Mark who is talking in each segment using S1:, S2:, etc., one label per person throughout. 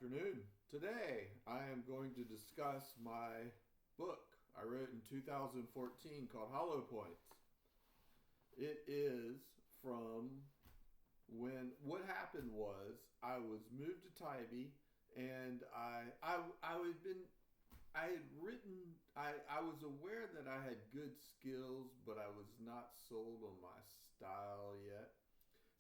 S1: afternoon. Today I am going to discuss my book I wrote in 2014 called Hollow Points. It is from when what happened was I was moved to Tybee and I was aware that I had good skills, but I was not sold on my style yet.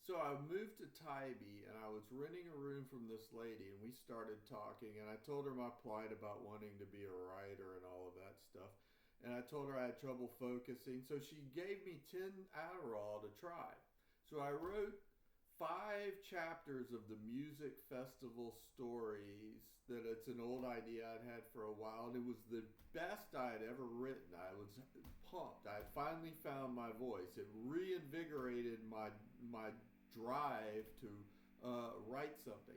S1: So I moved to Tybee and I was renting a room from this lady and we started talking and I told her my plight about wanting to be a writer and all of that stuff. And I told her I had trouble focusing. So she gave me 10 Adderall to try. So I wrote 5 chapters of the music festival stories that it's an old idea I'd had for a while. And it was the best I had ever written. I was pumped. I had finally found my voice. It reinvigorated my drive to write something.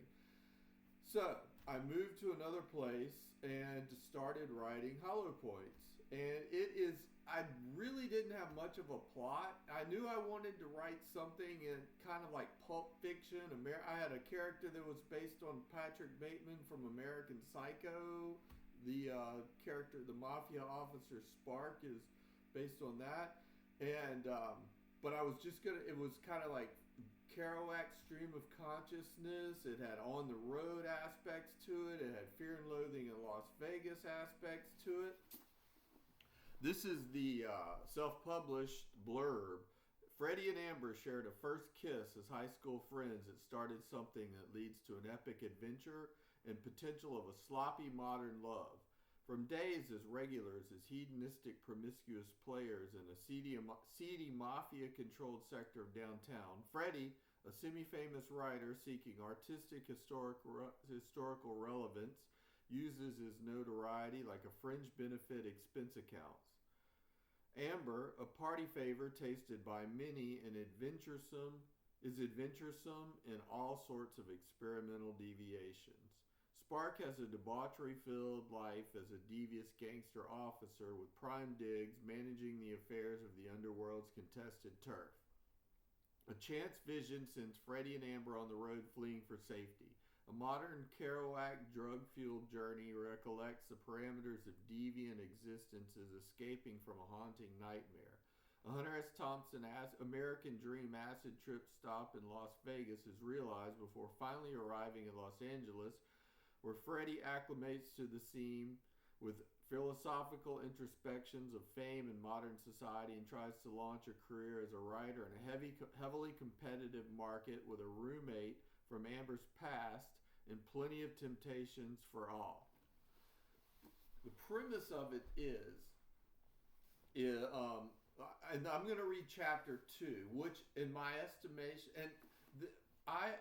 S1: So I moved to another place and started writing Hollow Points. And I really didn't have much of a plot. I knew I wanted to write something in kind of like Pulp Fiction. I had a character that was based on Patrick Bateman from American Psycho. The character, the mafia officer Spark, is based on that. And but I was just it was kind of like Kerouac's stream of consciousness. It had on the road aspects to it. It had Fear and Loathing in Las Vegas aspects to it. This is the self-published blurb. Freddie and Amber shared a first kiss as high school friends that started something that leads to an epic adventure and potential of a sloppy modern love. From days as regulars as hedonistic promiscuous players in a seedy mafia-controlled sector of downtown, Freddie, a semi-famous writer seeking artistic historical relevance, uses his notoriety like a fringe benefit expense accounts. Amber, a party favor tasted by many and adventuresome in all sorts of experimental deviations. Spark has a debauchery-filled life as a devious gangster officer with prime digs managing the affairs of the underworld's contested turf. A chance vision sends Freddie and Amber on the road fleeing for safety. A modern Kerouac drug-fueled journey recollects the parameters of deviant existences escaping from a haunting nightmare. A Hunter S. Thompson American Dream acid trip stop in Las Vegas is realized before finally arriving in Los Angeles, where Freddie acclimates to the scene with philosophical introspections of fame in modern society and tries to launch a career as a writer in a heavily competitive market with a roommate from Amber's past and plenty of temptations for all. The premise of it is and I'm going to read chapter 2, which in my estimation, I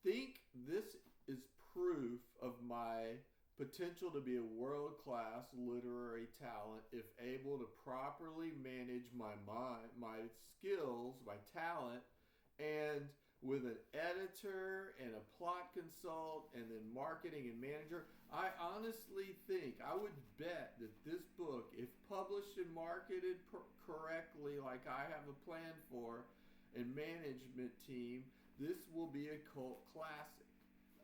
S1: think this is proof of my potential to be a world-class literary talent if able to properly manage my mind, my skills, my talent, and with an editor and a plot consult and then marketing and manager. I honestly think, I would bet that this book, if published and marketed correctly like I have a plan for and management team, this will be a cult classic.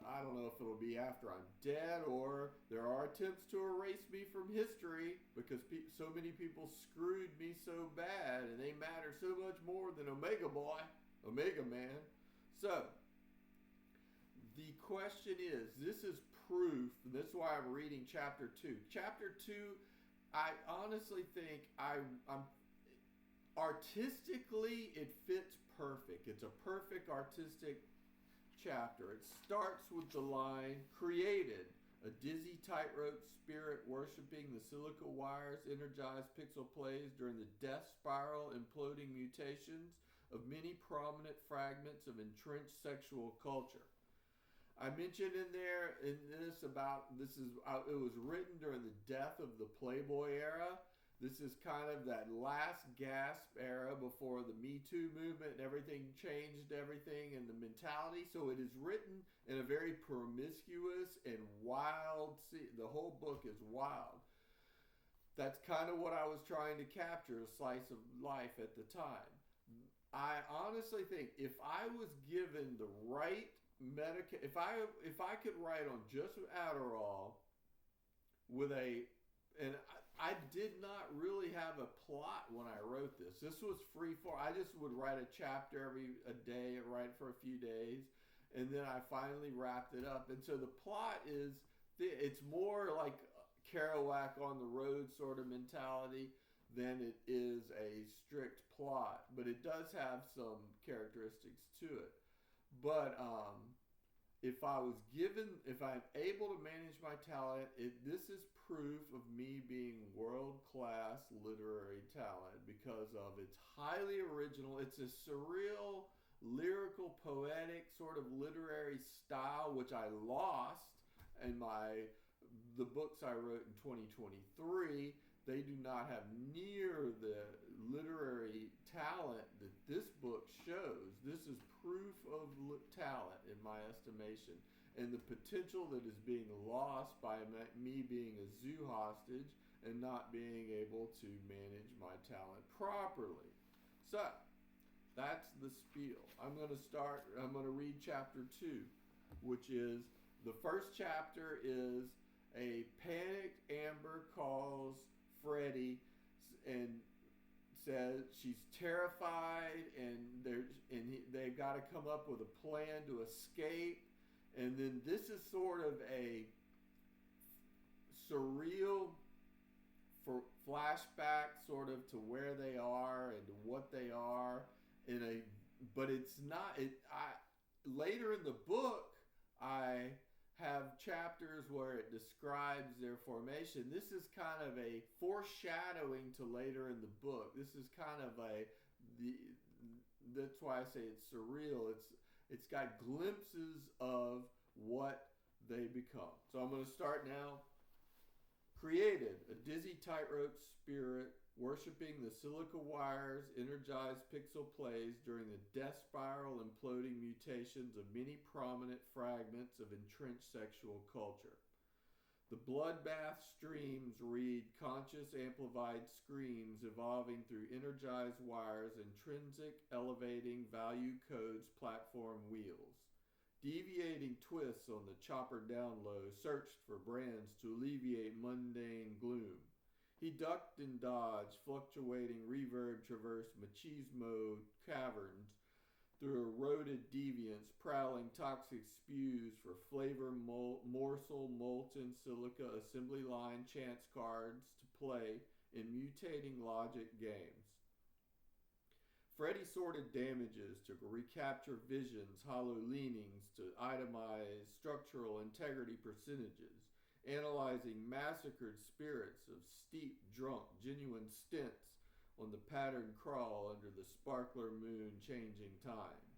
S1: I don't know if it'll be after I'm dead or there are attempts to erase me from history because so many people screwed me so bad and they matter so much more than Omega Man. So, the question is, this is proof, and that's why I'm reading chapter 2. Chapter 2, I honestly think I'm artistically, it fits perfect. It's a perfect artistic chapter. It starts with the line, created, a dizzy tightrope spirit worshipping the silica wires energized pixel plays during the death spiral imploding mutations of many prominent fragments of entrenched sexual culture. I mentioned it was written during the death of the Playboy era. This is kind of that last gasp era before the Me Too movement and everything changed everything and the mentality. So it is written in a very promiscuous and wild, the whole book is wild. That's kind of what I was trying to capture, a slice of life at the time. I honestly think if I was given the right if I could write on just Adderall with and I did not really have a plot when I wrote this. This was free for. I just would write a chapter a day, write for a few days, and then I finally wrapped it up. And so the plot is, it's more like Kerouac on the road sort of mentality than it is a strict plot, but it does have some characteristics to it. But if I'm able to manage my talent, this is proof of me being world-class literary talent because of its highly original. It's a surreal, lyrical, poetic sort of literary style, which I lost in the books I wrote in 2023. They do not have near the literary talent that this book shows. This is proof of talent in my estimation, and the potential that is being lost by me being a zoo hostage and not being able to manage my talent properly. So, that's the spiel. I'm going to read chapter 2, which is, the first chapter is a panicked Amber calls Freddie and says she's terrified, and they've got to come up with a plan to escape. And then this is sort of a surreal flashback sort of to where they are and what they are but it's not later in the book I have chapters where it describes their formation. This is kind of a foreshadowing to later in the book. This is kind of that's why I say it's surreal. It's got glimpses of what they become. So I'm going to start now. Created a dizzy tightrope spirit worshiping the silica wires, energized pixel plays during the death spiral imploding mutations of many prominent fragments of entrenched sexual culture. The bloodbath streams read conscious amplified screams evolving through energized wires, intrinsic elevating value codes, platform wheels. Deviating twists on the chopper down low searched for brands to alleviate mundane gloom. He ducked and dodged, fluctuating reverb traversed machismo caverns through eroded deviance, prowling toxic spews for flavor morsel molten silica assembly line chance cards to play in mutating logic games. Freddie sorted damages to recapture visions, hollow leanings to itemize structural integrity percentages, analyzing massacred spirits of steep, drunk, genuine stints on the patterned crawl under the sparkler moon changing times.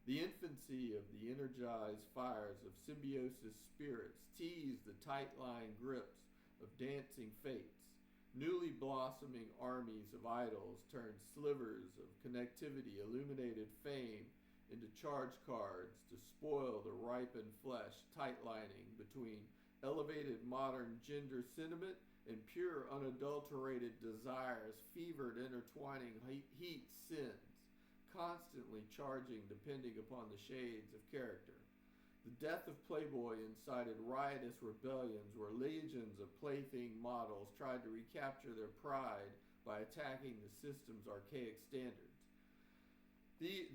S1: The infancy of the energized fires of symbiosis spirits teased the tight-lying grips of dancing fates. Newly blossoming armies of idols turned slivers of connectivity illuminated fame into charge cards to spoil the ripened flesh tight-lining between elevated modern gender sentiment and pure unadulterated desires, fevered intertwining heat sins, constantly charging depending upon the shades of character. The death of Playboy incited riotous rebellions where legions of plaything models tried to recapture their pride by attacking the system's archaic standards.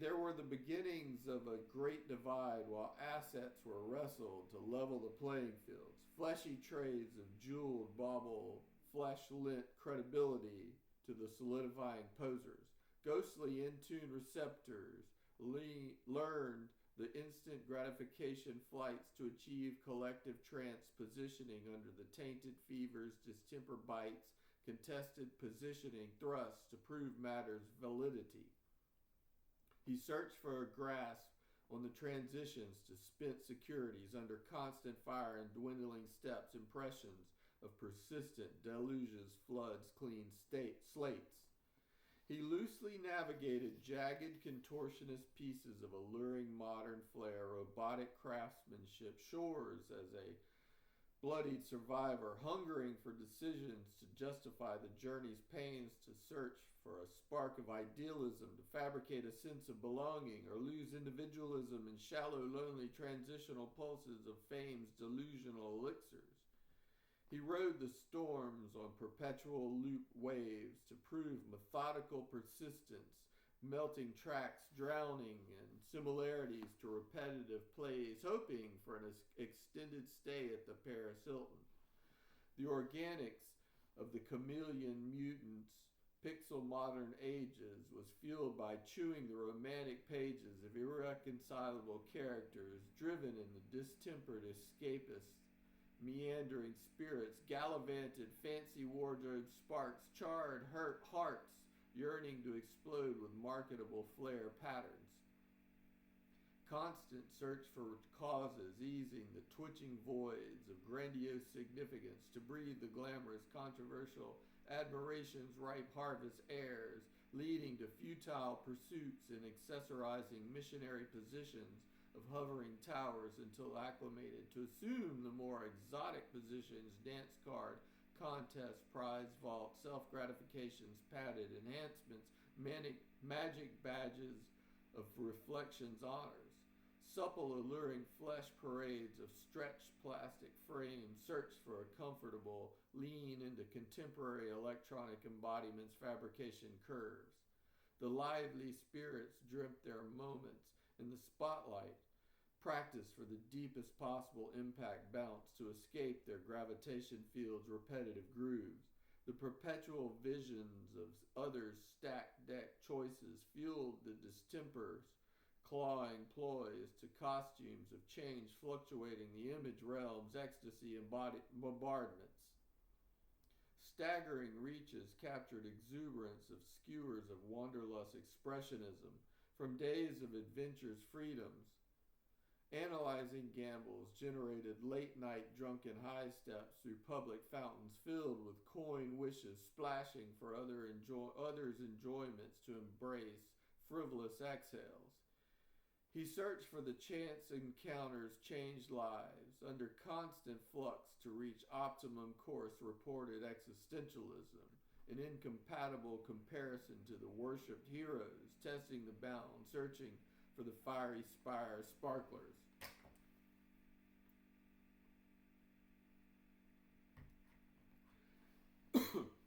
S1: There were the beginnings of a great divide while assets were wrestled to level the playing fields. Fleshy trays of jeweled bauble flesh lent credibility to the solidifying posers. Ghostly in-tune receptors learned the instant gratification flights to achieve collective trance positioning under the tainted fevers, distemper bites, contested positioning thrusts to prove matters' validity. He searched for a grasp on the transitions to spent securities under constant fire and dwindling steps, impressions of persistent deluges, floods, clean slates. He loosely navigated jagged contortionist pieces of alluring modern flair, robotic craftsmanship, shores as a bloodied survivor, hungering for decisions to justify the journey's pains, to search for a spark of idealism, to fabricate a sense of belonging, or lose individualism in shallow, lonely, transitional pulses of fame's delusional elixirs. He rode the storms on perpetual loop waves to prove methodical persistence, melting tracks, drowning in similarities to repetitive plays, hoping for an extended stay at the Paris Hilton. The organics of the chameleon mutants' pixel modern ages was fueled by chewing the romantic pages of irreconcilable characters driven in the distempered escapist meandering spirits, gallivanted fancy wardrobe sparks, charred hurt hearts yearning to explode with marketable flare patterns. Constant search for causes, easing the twitching voids of grandiose significance to breathe the glamorous, controversial admiration's ripe harvest airs, leading to futile pursuits and accessorizing missionary positions of hovering towers until acclimated to assume the more exotic positions, dance card, contest, prize vault, self-gratifications, padded enhancements, magic badges of reflections honors, supple alluring flesh parades of stretched plastic frames search for a comfortable lean into contemporary electronic embodiments fabrication curves. The lively spirits dreamt their moments in the spotlight, practice for the deepest possible impact bounce to escape their gravitation field's repetitive grooves. The perpetual visions of others' stacked deck choices fueled the distempers, clawing ploys to costumes of change fluctuating the image realm's ecstasy bombardments. Staggering reaches captured exuberance of skewers of wanderlust expressionism from days of adventure's freedoms. Analyzing gambles generated late-night drunken high steps through public fountains filled with coin wishes splashing for others' enjoyments to embrace frivolous exhales. He searched for the chance encounters changed lives under constant flux to reach optimum course reported existentialism, an incompatible comparison to the worshipped heroes, testing the bound, searching for the fiery spire sparklers.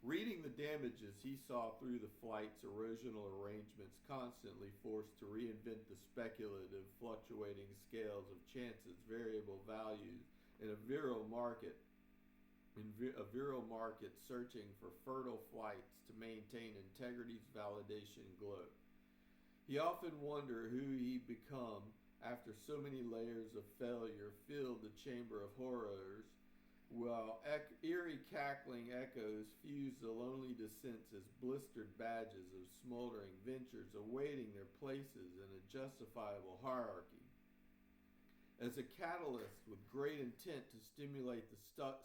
S1: Reading the damages he saw through the flight's erosional arrangements, constantly forced to reinvent the speculative, fluctuating scales of chance's variable values in a virile market searching for fertile flights to maintain integrity's validation glow. He often wondered who he'd become after so many layers of failure filled the chamber of horrors, while eerie cackling echoes fused the lonely descents as blistered badges of smoldering ventures awaiting their places in a justifiable hierarchy. As a catalyst with great intent to stimulate the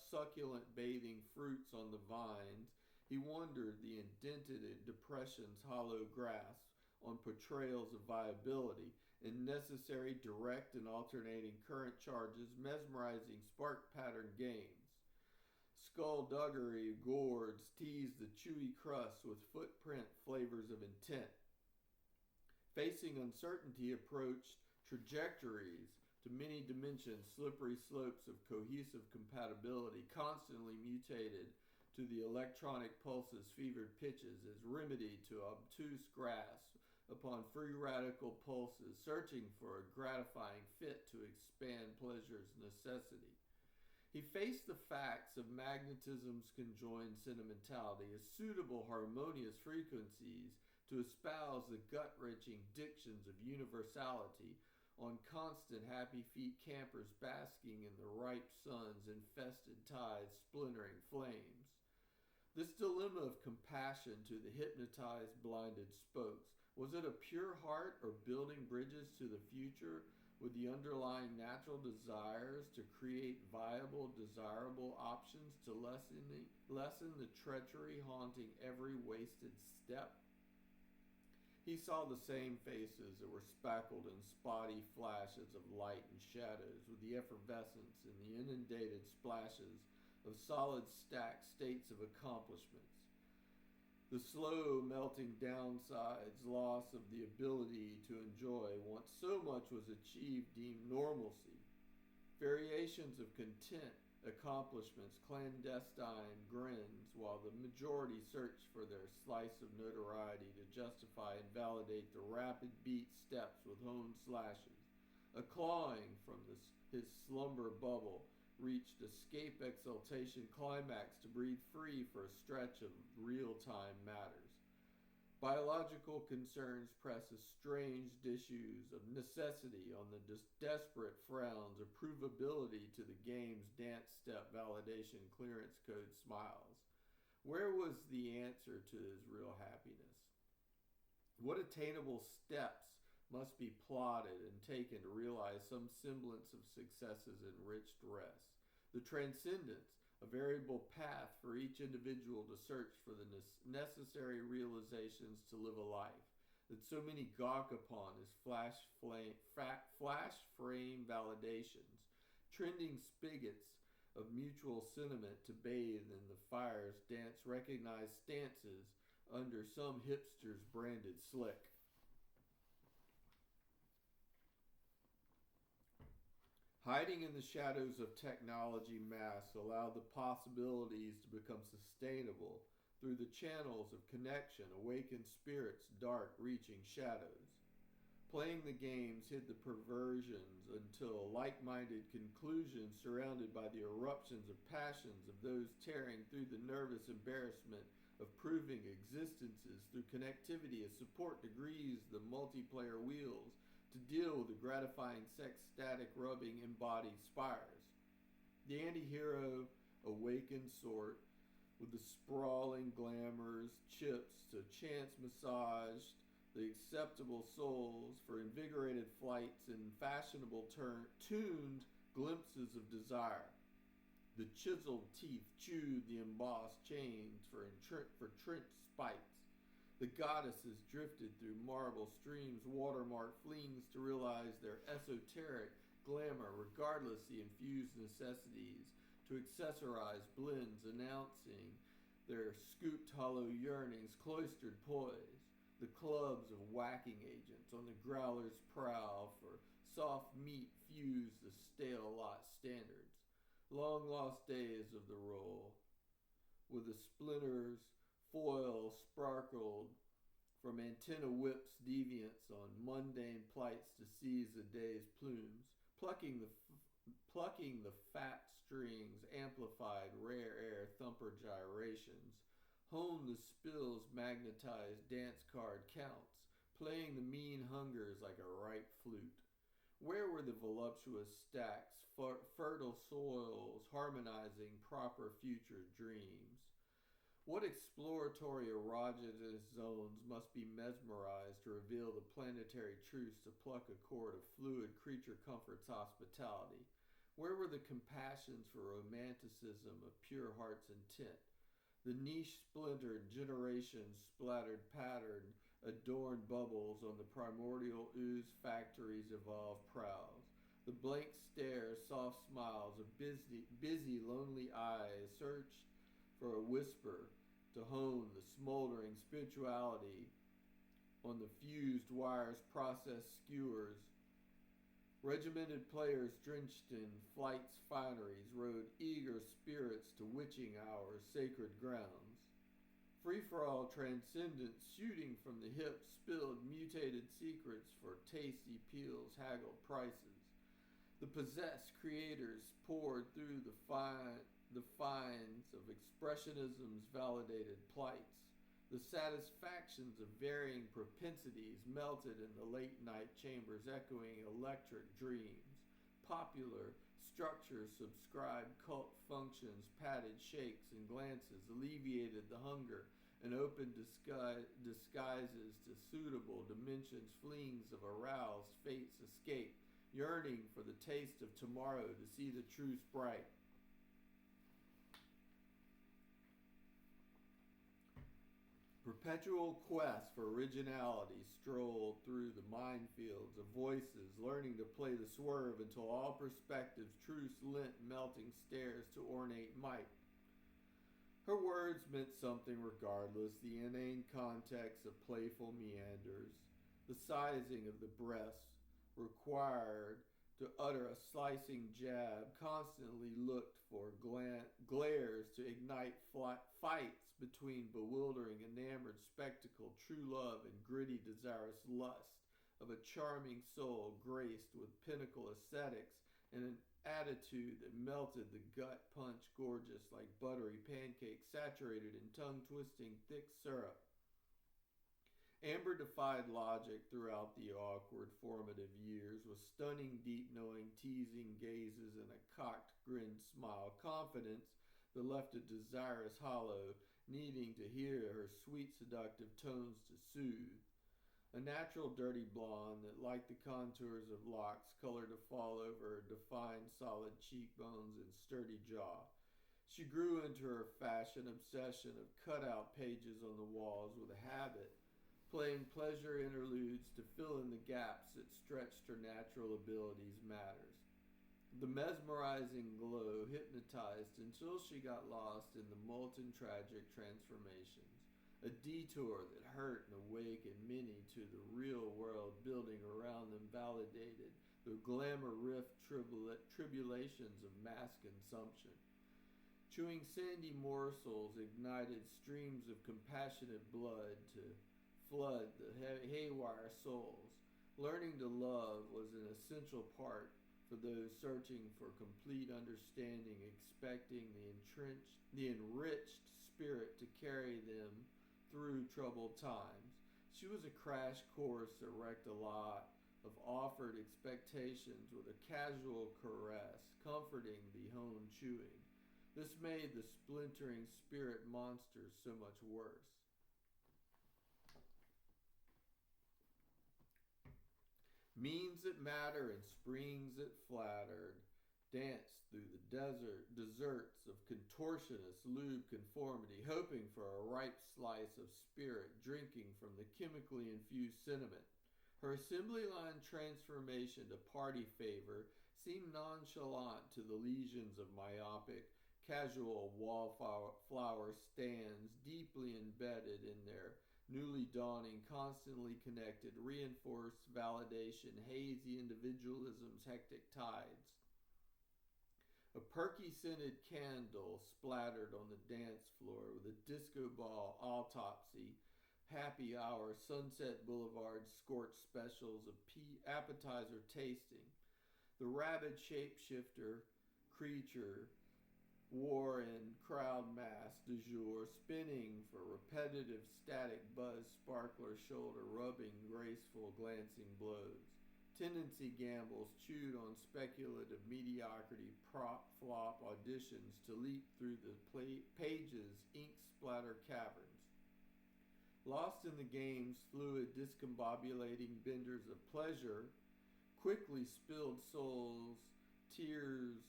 S1: succulent bathing fruits on the vines, he wondered the indented depression's hollow grasp on portrayals of viability in necessary direct and alternating current charges, mesmerizing spark pattern games. Skullduggery gourds teased the chewy crust with footprint flavors of intent. Facing uncertainty approached trajectories to many dimensions, slippery slopes of cohesive compatibility, constantly mutated to the electronic pulse's fevered pitches as remedy to obtuse grasp upon free radical pulses, searching for a gratifying fit to expand pleasure's necessity. He faced the facts of magnetism's conjoined sentimentality as suitable harmonious frequencies to espouse the gut-wrenching dictions of universality on constant happy feet campers basking in the ripe sun's infested tide's splintering flames. This dilemma of compassion to the hypnotized blinded spokes, was it a pure heart or building bridges to the future with the underlying natural desires to create viable, desirable options to lessen the treachery haunting every wasted step? He saw the same faces that were speckled in spotty flashes of light and shadows, with the effervescence and the inundated splashes of solid stacked states of accomplishments. The slow melting downsides, loss of the ability to enjoy once so much was achieved, deemed normalcy. Variations of content, accomplishments, clandestine grins, while the majority searched for their slice of notoriety to justify and validate the rapid beat steps with honed slashes. A clawing from his slumber bubble reached escape exultation climax to breathe free for a stretch of real-time matters. Biological concerns press estranged issues of necessity on the desperate frowns of provability to the game's dance step validation clearance code smiles. Where was the answer to his real happiness? What attainable steps must be plotted and taken to realize some semblance of success's enriched rest? The transcendence, a variable path for each individual to search for the necessary realizations to live a life that so many gawk upon as flash frame validations, trending spigots of mutual sentiment to bathe in the fire's dance recognized stances under some hipster's branded slick. Hiding in the shadows of technology masks allow the possibilities to become sustainable through the channels of connection, awakened spirits, dark reaching shadows. Playing the games hid the perversions until a like-minded conclusion surrounded by the eruptions of passions of those tearing through the nervous embarrassment of proving existences through connectivity as support degrees the multiplayer wheels to deal with the gratifying sex-static rubbing embodied spires. The anti-hero awakened sort, with the sprawling glamours, chips to chance massaged the acceptable souls for invigorated flights and fashionable tuned glimpses of desire. The chiseled teeth chewed the embossed chains for trenched spikes. The goddesses drifted through marble streams, watermark flings to realize their esoteric glamour, regardless the infused necessities to accessorize blends, announcing their scooped hollow yearnings, cloistered poise. The clubs of whacking agents on the growler's prowl for soft meat fused the stale lot standards. Long lost days of the roll, with the splinters foil sparkled from antenna whips deviance on mundane plights to seize the day's plumes, plucking the fat strings, amplified rare air thumper gyrations, hone the spills magnetized dance card counts, playing the mean hungers like a ripe flute. Where were the voluptuous stacks, fertile soils harmonizing proper future dreams? What exploratory erogenous zones must be mesmerized to reveal the planetary truths to pluck a chord of fluid creature comfort's hospitality? Where were the compassions for romanticism of pure heart's intent? The niche splintered generations splattered pattern adorned bubbles on the primordial ooze factory's evolved prows. The blank stare, soft smiles of busy lonely eyes searched for a whisper to hone the smoldering spirituality on the fused wires processed skewers. Regimented players drenched in flight's fineries rode eager spirits to witching hours, sacred grounds. Free-for-all transcendence shooting from the hips spilled mutated secrets for tasty peels, haggled prices. The possessed creators poured through the fines of expressionism's validated plights. The satisfactions of varying propensities melted in the late-night chambers echoing electric dreams. Popular structures subscribed cult functions, padded shakes and glances alleviated the hunger and opened disguises to suitable dimensions, flings of aroused fates escape, yearning for the taste of tomorrow to see the truth bright. Perpetual quest for originality strolled through the minefields of voices, learning to play the swerve until all perspectives truce lent melting stairs to ornate might. Her words meant something regardless, the inane context of playful meanders, the sizing of the breasts required to utter a slicing jab, constantly looked for glares to ignite fights between bewildering, enamored spectacle, true love, and gritty, desirous lust of a charming soul graced with pinnacle aesthetics and an attitude that melted the gut punch gorgeous like buttery pancakes saturated in tongue-twisting thick syrup. Amber defied logic throughout the awkward formative years with stunning deep-knowing teasing gazes and a cocked grinned smile, confidence that left a desirous hollow, needing to hear her sweet seductive tones to soothe. A natural dirty blonde that, like the contours of locks, colored to fall over her defined solid cheekbones and sturdy jaw. She grew into her fashion obsession of cutout pages on the walls with a habit, playing pleasure interludes to fill in the gaps that stretched her natural abilities matters. The mesmerizing glow hypnotized until she got lost in the molten tragic transformations, a detour that hurt and awakened many to the real world building around them validated the glamour-rift tribulations of mass consumption. Chewing sandy morsels ignited streams of compassionate blood to flood the haywire souls. Learning to love was an essential part for those searching for complete understanding, expecting the enriched spirit to carry them through troubled times. She was a crash course that wrecked a lot of offered expectations with a casual caress, comforting the hone chewing. This made the splintering spirit monsters so much worse. Means that matter and springs that flattered, danced through the deserts of contortionist lube conformity, hoping for a ripe slice of spirit, drinking from the chemically infused sentiment. Her assembly line transformation to party favor seemed nonchalant to the legions of myopic, casual wallflower stands deeply embedded in their newly dawning, constantly connected, reinforced validation, hazy individualism's hectic tides. A perky-scented candle splattered on the dance floor with a disco ball autopsy, happy hour, Sunset Boulevard scorched specials of appetizer tasting. The rabid shapeshifter creature wore in crowd mass du jour, spinning for repetitive static buzz sparkler shoulder rubbing graceful glancing blows. Tendency gambles chewed on speculative mediocrity prop flop auditions to leap through the pages ink splatter caverns. Lost in the game's fluid discombobulating benders of pleasure, quickly spilled souls, tears,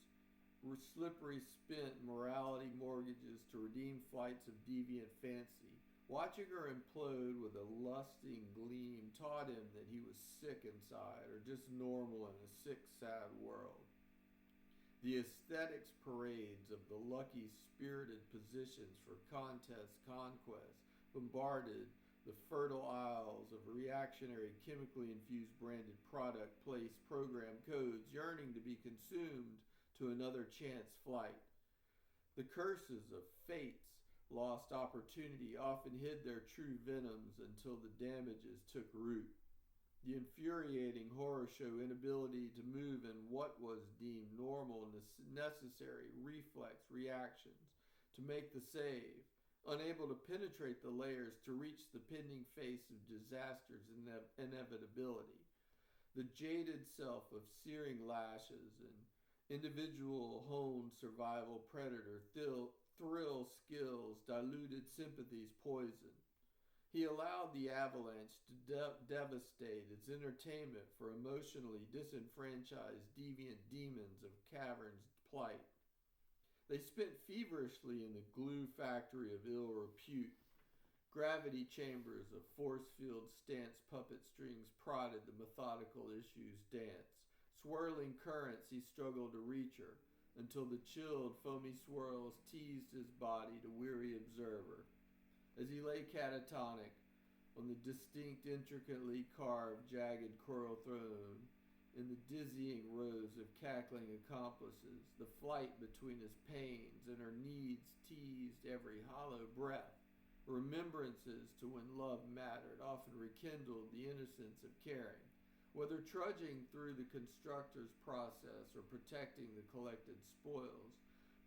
S1: slippery spent morality mortgages to redeem flights of deviant fancy. Watching her implode with a lusting gleam taught him that he was sick inside, or just normal in a sick, sad world. The aesthetics parades of the lucky, spirited positions for contest conquest bombarded the fertile isles of reactionary, chemically infused branded product place program codes yearning to be consumed to another chance flight. The curses of fate's lost opportunity often hid their true venoms until the damages took root. The infuriating horror show inability to move in what was deemed normal and necessary reflex reactions to make the save, unable to penetrate the layers to reach the pending face of disaster's inevitability. The jaded self of searing lashes and individual honed survival predator thrill skills, diluted sympathies poison. He allowed the avalanche to devastate its entertainment for emotionally disenfranchised deviant demons of cavern's plight. They spent feverishly in the glue factory of ill repute, Gravity chambers of force-field stance puppet strings prodded the methodical issue's dance. Swirling currents he struggled to reach her, until the chilled, foamy swirls teased his body to weary observer. As he lay catatonic on the distinct, intricately carved, jagged coral throne, in the dizzying rows of cackling accomplices, the flight between his pains and her needs teased every hollow breath. Remembrances to when love mattered often rekindled the innocence of caring. Whether trudging through the constructor's process or protecting the collected spoils,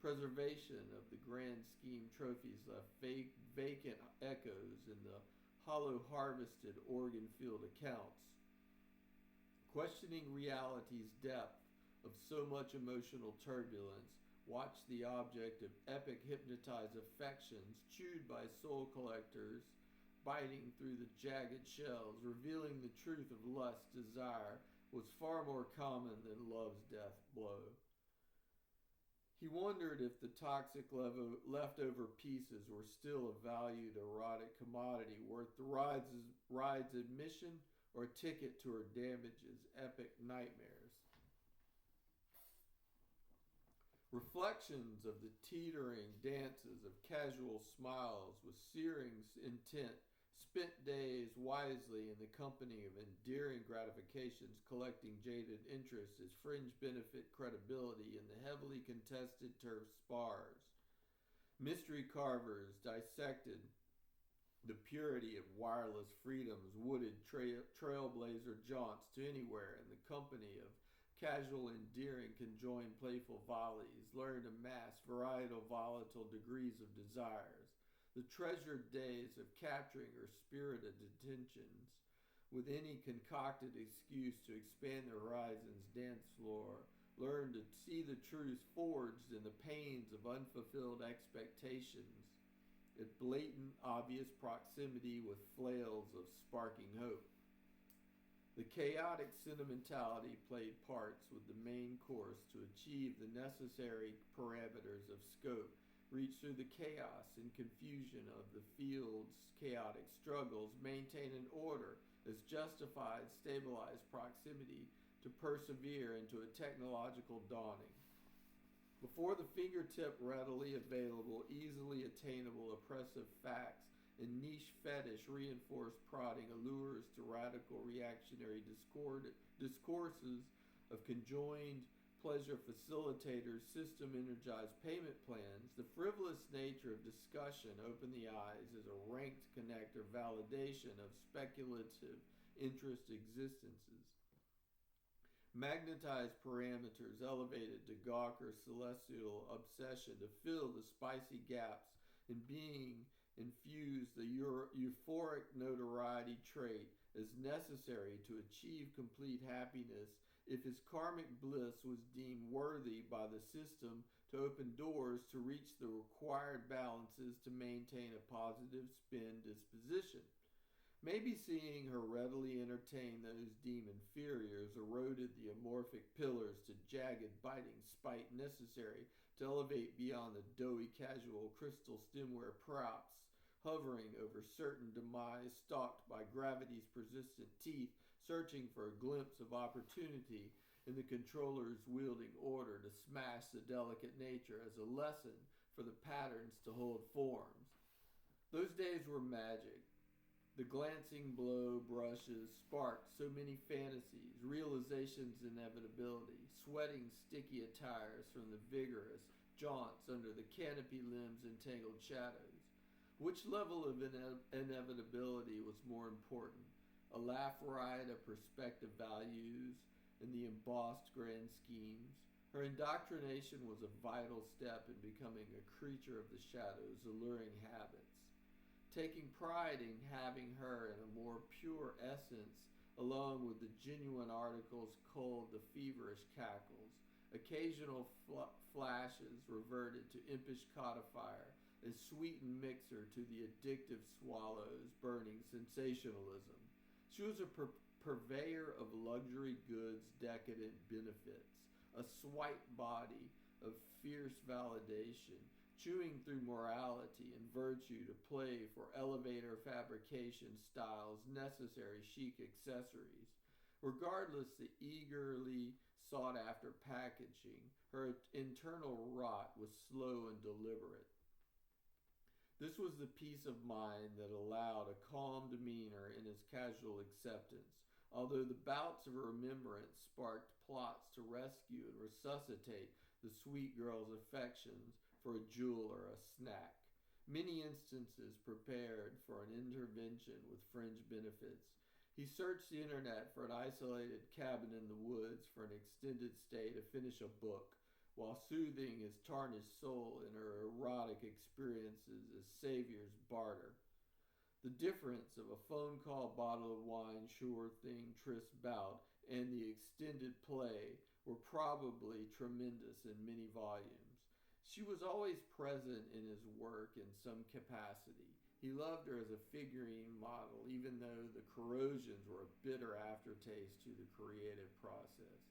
S1: preservation of the grand scheme trophies left vacant echoes in the hollow harvested organ field accounts. Questioning reality's depth of so much emotional turbulence, watch the object of epic hypnotized affections chewed by soul collectors, biting through the jagged shells, revealing the truth of lust desire was far more common than love's death blow. He wondered if the toxic leftover pieces were still a valued erotic commodity worth the ride's admission or a ticket to her damages, epic nightmares. Reflections of the teetering dances of casual smiles with searing intent, spent days wisely in the company of endearing gratifications, collecting jaded interest as fringe benefit credibility in the heavily contested turf spars. Mystery carvers dissected the purity of wireless freedom's wooded trailblazer jaunts to anywhere in the company of casual endearing conjoined playful volleys, learned to mass varietal volatile degrees of desires. The treasured days of capturing her spirited attentions with any concocted excuse to expand the horizon's dance floor, learned to see the truth forged in the pains of unfulfilled expectations, at blatant, obvious proximity with flails of sparking hope. The chaotic sentimentality played parts with the main course to achieve the necessary parameters of scope, reach through the chaos and confusion of the field's chaotic struggles, maintain an order as justified, stabilized proximity to persevere into a technological dawning. Before the fingertip readily available, easily attainable oppressive facts and niche fetish reinforced prodding allures to radical reactionary discourses of conjoined pleasure facilitators, system energized payment plans, the frivolous nature of discussion opened the eyes as a ranked connector validation of speculative interest existences. Magnetized parameters elevated to Gawker's celestial obsession to fill the spicy gaps in being infused the euphoric notoriety trait as necessary to achieve complete happiness if his karmic bliss was deemed worthy by the system to open doors to reach the required balances to maintain a positive spin disposition. Maybe seeing her readily entertain those deemed inferiors eroded the amorphic pillars to jagged, biting spite necessary to elevate beyond the doughy, casual crystal stemware props, hovering over certain demise stalked by gravity's persistent teeth, searching for a glimpse of opportunity in the controller's wielding order to smash the delicate nature as a lesson for the patterns to hold forms. Those days were magic. The glancing blow brushes sparked so many fantasies, realizations' inevitability, sweating sticky attires from the vigorous jaunts under the canopy limbs' entangled shadows. Which level of inevitability was more important? A laugh riot of perspective values in the embossed grand schemes? Her indoctrination was a vital step in becoming a creature of the shadows' alluring habits. Taking pride in having her in a more pure essence, along with the genuine articles culled to feverish cackles. Occasional flashes reverted to impish codifier, a sweetened mixer to the addictive swallows, burning sensationalism. She was a purveyor of luxury goods, decadent benefits, a swipe body of fierce validation, chewing through morality and virtue to play for elevator fabrication styles necessary chic accessories. Regardless the eagerly sought after packaging, her internal rot was slow and deliberate. This was the peace of mind that allowed a calm demeanor in his casual acceptance, although the bouts of remembrance sparked plots to rescue and resuscitate the sweet girl's affections for a jewel or a snack. Many instances prepared for an intervention with fringe benefits. He searched the internet for an isolated cabin in the woods for an extended stay to finish a book, while soothing his tarnished soul in her erotic experiences as savior's barter. The difference of a phone call, bottle of wine, sure thing, tryst bout, and the extended play were probably tremendous in many volumes. She was always present in his work in some capacity. He loved her as a figurine model, even though the corrosions were a bitter aftertaste to the creative process.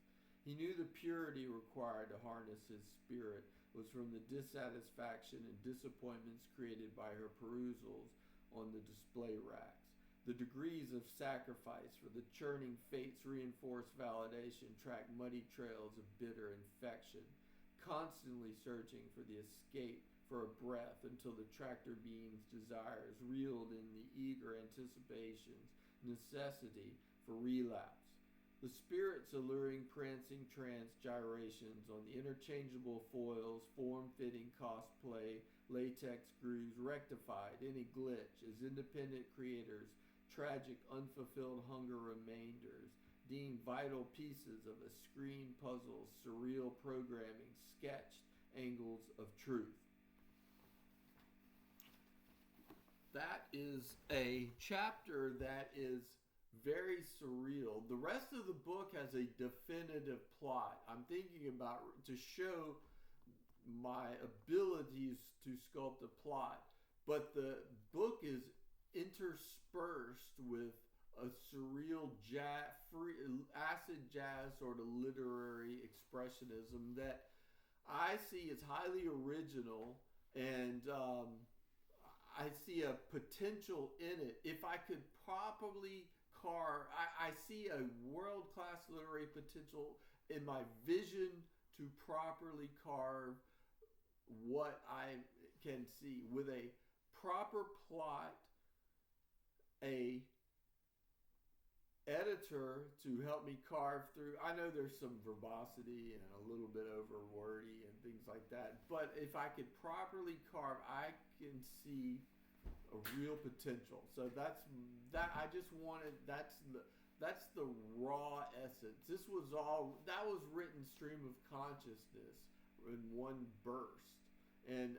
S1: He knew the purity required to harness his spirit was from the dissatisfaction and disappointments created by her perusals on the display racks. The degrees of sacrifice for the churning fates reinforced validation tracked muddy trails of bitter infection, constantly searching for the escape for a breath until the tractor beam's desires reeled in the eager anticipations, necessity for relapse. The spirit's alluring prancing trance gyrations on the interchangeable foils, form-fitting cosplay, latex grooves rectified any glitch as independent creators' tragic unfulfilled hunger remainders, deemed vital pieces of a screen puzzle's surreal programming sketched angles of truth. That is a chapter that is very surreal. The rest of the book has a definitive plot. I'm thinking about to show my abilities to sculpt a plot, but the book is interspersed with a surreal jazz, acid jazz sort of literary expressionism that I see as highly original, and I see a potential in it. If I could properly carve, I see a world-class literary potential in my vision to properly carve what I can see with a proper plot, a editor to help me carve through. I know there's some verbosity and a little bit over wordy and things like that, but if I could properly carve, I can see a real potential. So that's that. I just wanted that's the raw essence. That was written stream of consciousness in one burst, and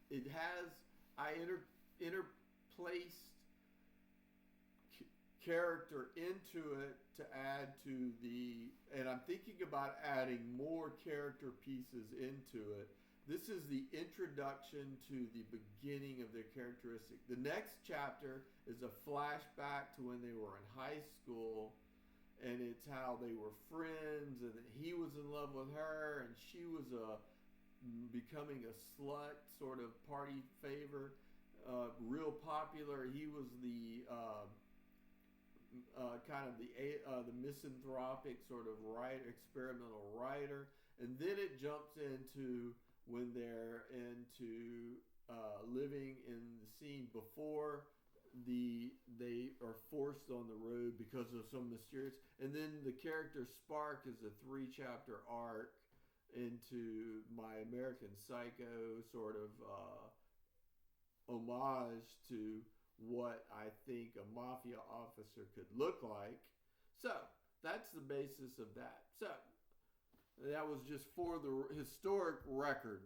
S1: it has I interplaced character into it to add to and I'm thinking about adding more character pieces into it. This is the introduction to the beginning of their characteristic. The next chapter is a flashback to when they were in high school, and it's how they were friends, and he was in love with her, and she was becoming a slut, sort of party favor, real popular. He was the kind of the misanthropic sort of experimental writer, and then it jumps into when they're into living in the scene before they are forced on the road because of some mysterious, and then the character Spark is a 3-chapter arc into My American Psycho sort of homage to what I think a mafia officer could look like. So that's the basis of that. So that was just for the historic record.